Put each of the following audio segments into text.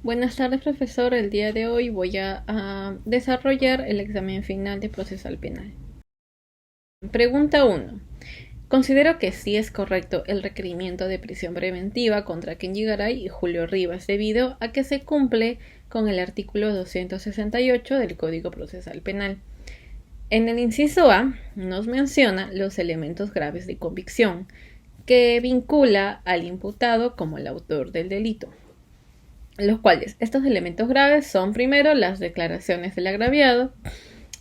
Buenas tardes, profesor. El día de hoy voy a desarrollar el examen final de procesal penal. Pregunta 1. Considero que sí es correcto el requerimiento de prisión preventiva contra Kenji Garay y Julio Rivas debido a que se cumple con el artículo 268 del Código Procesal Penal. En el inciso A nos menciona los elementos graves de convicción que vincula al imputado como el autor del delito. Los cuales estos elementos graves son primero las declaraciones del agraviado.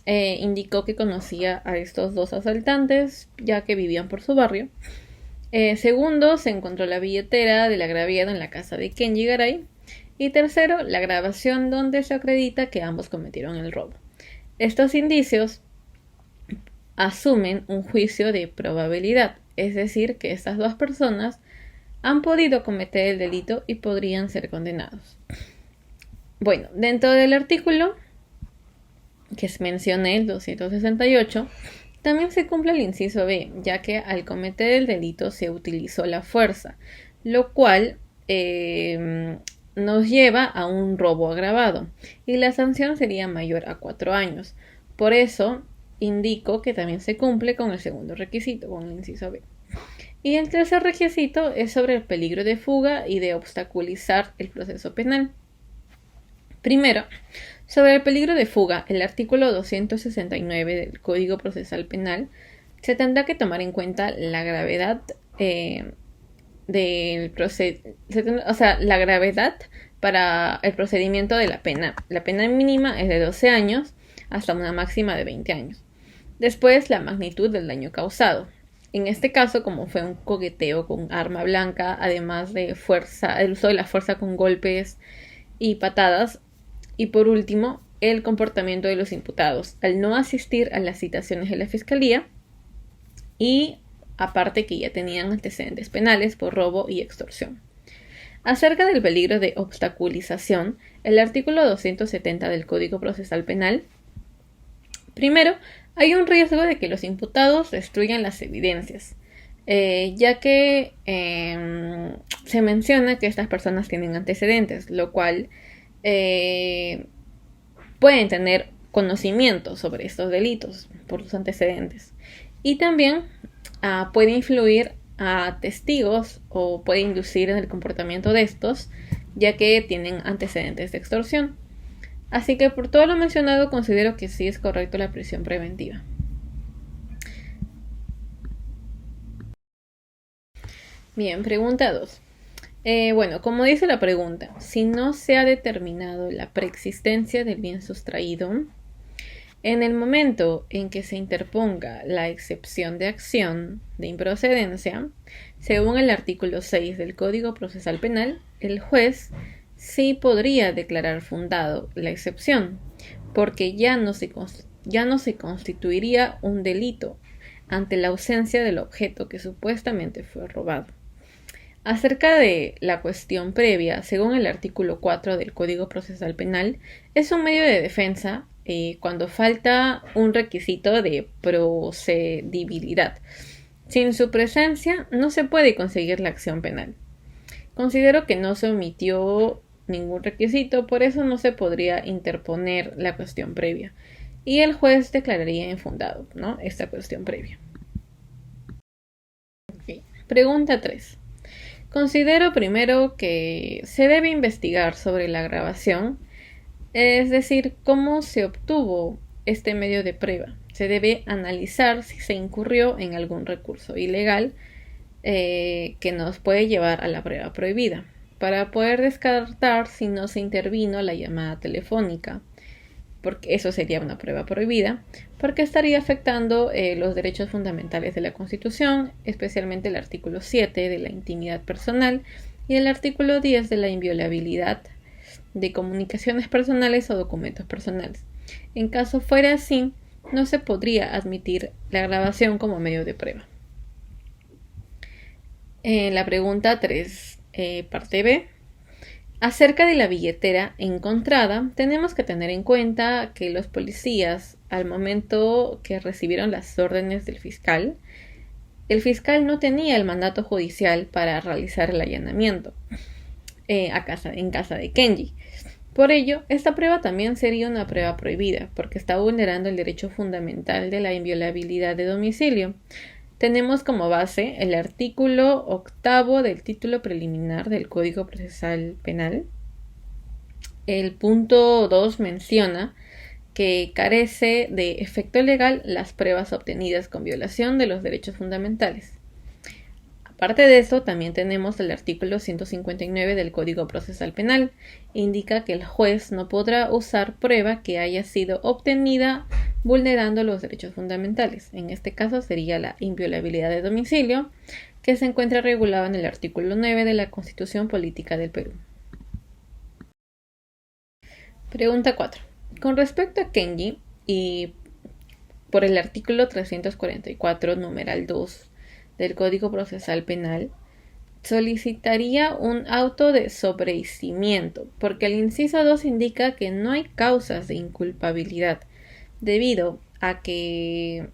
Indicó que conocía a estos dos asaltantes ya que vivían por su barrio. Segundo, se encontró la billetera del agraviado en la casa de Kenji Garay. Y tercero, la grabación donde se acredita que ambos cometieron el robo. Estos indicios asumen un juicio de probabilidad, es decir, que estas dos personas han podido cometer el delito y podrían ser condenados. Bueno, dentro del artículo que mencioné, el 268, también se cumple el inciso B, ya que al cometer el delito se utilizó la fuerza, lo cual nos lleva a un robo agravado y la sanción sería mayor a 4 años. Por eso indico que también se cumple con el segundo requisito, con el inciso B. Y el tercer requisito es sobre el peligro de fuga y de obstaculizar el proceso penal. Primero, sobre el peligro de fuga, el artículo 269 del Código Procesal Penal se tendrá que tomar en cuenta la gravedad la gravedad para el procedimiento de la pena. La pena mínima es de 12 años hasta una máxima de 20 años. Después, la magnitud del daño causado. En este caso, como fue un coqueteo con arma blanca, además de el uso de la fuerza con golpes y patadas. Y por último, el comportamiento de los imputados, al no asistir a las citaciones de la fiscalía y aparte que ya tenían antecedentes penales por robo y extorsión. Acerca del peligro de obstaculización, el artículo 270 del Código Procesal Penal. Primero, hay un riesgo de que los imputados destruyan las evidencias, ya que se menciona que estas personas tienen antecedentes, lo cual pueden tener conocimiento sobre estos delitos por sus antecedentes. Y también puede influir a testigos o puede inducir en el comportamiento de estos, ya que tienen antecedentes de extorsión. Así que por todo lo mencionado considero que sí es correcto la prisión preventiva. Bien, pregunta 2. Como dice la pregunta, si no se ha determinado la preexistencia del bien sustraído, en el momento en que se interponga la excepción de acción de improcedencia, según el artículo 6 del Código Procesal Penal, el juez sí podría declarar fundado la excepción, porque ya no se constituiría un delito ante la ausencia del objeto que supuestamente fue robado. Acerca de la cuestión previa, según el artículo 4 del Código Procesal Penal, es un medio de defensa cuando falta un requisito de procedibilidad. Sin su presencia no se puede conseguir la acción penal. Considero que no se omitió ningún requisito, por eso no se podría interponer la cuestión previa. Y el juez declararía infundado, ¿no?, esta cuestión previa. Okay. Pregunta 3. Considero primero que se debe investigar sobre la grabación, es decir, cómo se obtuvo este medio de prueba. Se debe analizar si se incurrió en algún recurso ilegal que nos puede llevar a la prueba prohibida, para poder descartar si no se intervino la llamada telefónica, porque eso sería una prueba prohibida, porque estaría afectando los derechos fundamentales de la Constitución, especialmente el artículo 7 de la intimidad personal y el artículo 10 de la inviolabilidad de comunicaciones personales o documentos personales. En caso fuera así, no se podría admitir la grabación como medio de prueba. La pregunta 3, parte B. Acerca de la billetera encontrada, tenemos que tener en cuenta que los policías, al momento que recibieron las órdenes del fiscal, el fiscal no tenía el mandato judicial para realizar el allanamiento. en casa de Kenji. Por ello, esta prueba también sería una prueba prohibida, porque está vulnerando el derecho fundamental de la inviolabilidad de domicilio. Tenemos como base el artículo 8 del título preliminar del Código Procesal Penal. El punto 2 menciona que carece de efecto legal las pruebas obtenidas con violación de los derechos fundamentales. Aparte de eso, también tenemos el artículo 159 del Código Procesal Penal. Indica que el juez no podrá usar prueba que haya sido obtenida vulnerando los derechos fundamentales. En este caso sería la inviolabilidad de domicilio, que se encuentra regulada en el artículo 9 de la Constitución Política del Perú. Pregunta 4. Con respecto a Kenji, y por el artículo 344, numeral 2 del Código Procesal Penal, solicitaría un auto de sobreseimiento, porque el inciso 2 indica que no hay causas de inculpabilidad, debido a que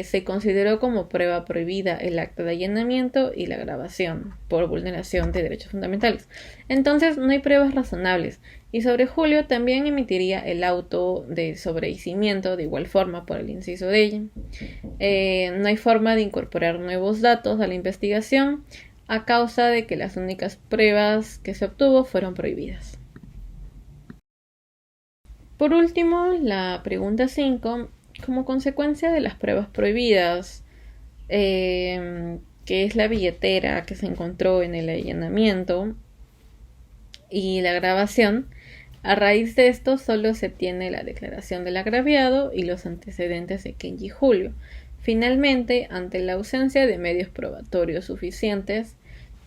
se consideró como prueba prohibida el acto de allanamiento y la grabación por vulneración de derechos fundamentales. Entonces no hay pruebas razonables, y sobre Julio también emitiría el auto de sobreseimiento de igual forma por el inciso de ella. No hay forma de incorporar nuevos datos a la investigación a causa de que las únicas pruebas que se obtuvo fueron prohibidas. Por último, la pregunta 5. Como consecuencia de las pruebas prohibidas, que es la billetera que se encontró en el allanamiento y la grabación, a raíz de esto solo se tiene la declaración del agraviado y los antecedentes de Kenji Julio. Finalmente, ante la ausencia de medios probatorios suficientes,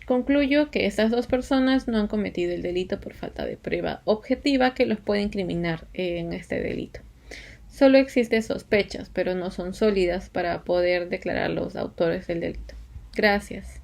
concluyo que estas dos personas no han cometido el delito por falta de prueba objetiva que los puede incriminar en este delito. Solo existen sospechas, pero no son sólidas para poder declarar los autores del delito. Gracias.